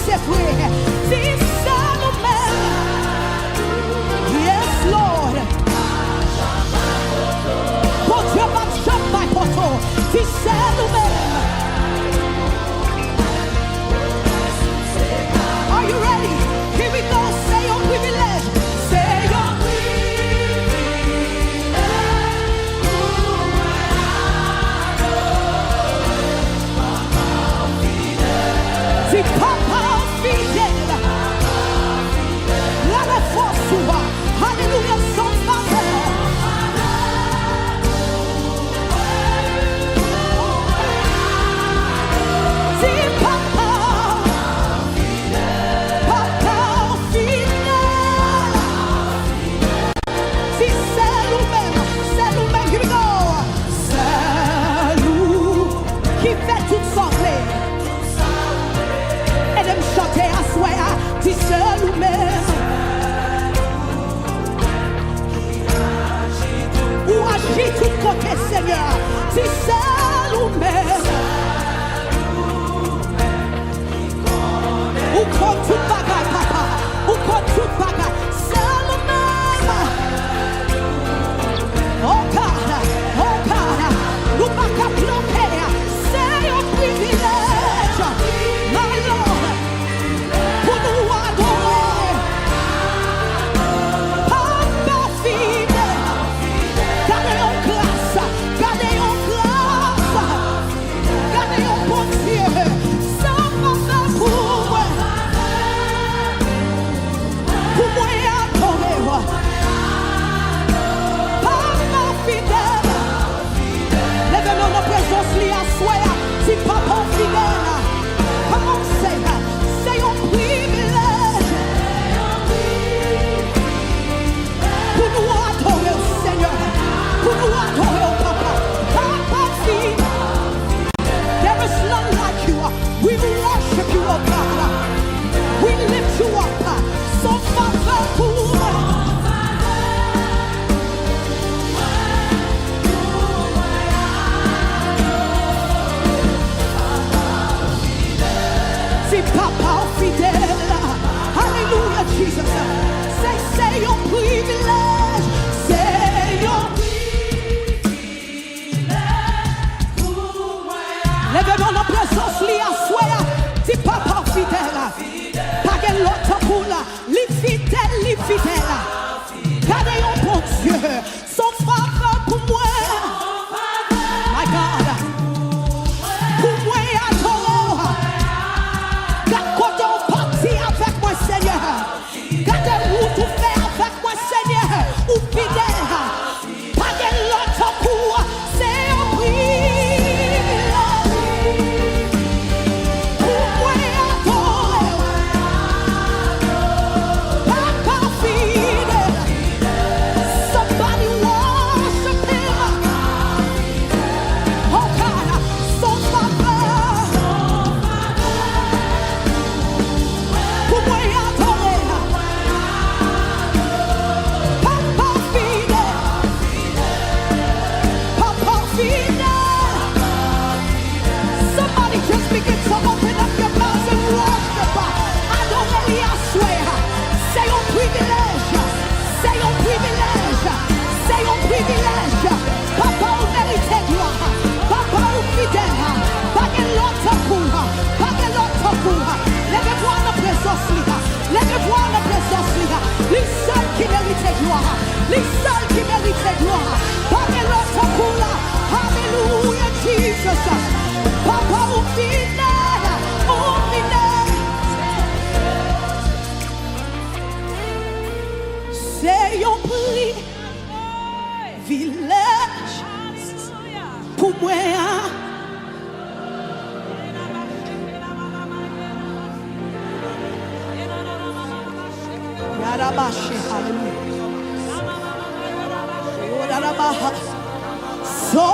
c'est vrai. Si c'est nous-mêmes. Yes, Lord. Bon Dieu va jamais poto. Si c'est nous-mêmes. Are you ready? Here we go. Say your privilege. Say your privilege. Si papa fidèle. La force souvent. Alléluia, son faveur. Si papa fidèle. Si c'est nous-mêmes, here we go. C'est nous qui fait tout sembler. Et de me chanter à soi, si c'est nous-mêmes. Ou agit tout côté, Seigneur, si c'est nous-mêmes. Ou contre tout bagaille, papa, ou contre tout bagaille, c'est nous-mêmes. Oh God, nous pas qu'à planter, c'est un privilège, my Lord, pour nous adorer. Papa fidèle, gardez en grâce, gardez en bon Dieu, sans papa pour moi adorer. Papa fidèle, lève-nous nos présence li à soi, si papa fidèle, come on say un privilège, pour nous adorer au Seigneur, pour nous adorer au papa, papa fidèle, there is none like you, we worship you, oh God, we lift you up, so papa pour si papa fidèle, hallelujah Jesus, say your privilège, say your privilège pour moi. Lève-nous nos présence li à soi, si papa fidèle, pas qu'elle l'autre pour la, li fidèle, gardez un bon Dieu, son faveur pour moi, my God, pour moi adorer. Avec moi, Seigneur. Gardez où tout fait avec moi, Seigneur. Ou fidèle. Pas de l'autre coup. C'est un privilège. Pour moi, adorer. Papa fidèle. Somebody worship him. Oh God, son faveur. Pour moi adorer, papa fidèle, papa fidèle. Somebody just begin to open up your mouth and worship. Adorez-lui à soi. C'est un privilège, c'est un privilège, c'est un privilège. Papa ou mérite gloire, papa ou fidèle, pas de l'autre pour, pas de l'autre pour. Lèvez-moi la présence, lèvez-moi la présence, les seuls qui méritent gloire, les seuls qui méritent gloire, pas de l'autre pour là, alléluia Jesus, papa ou fidèle, c'est un privilège pour moi. So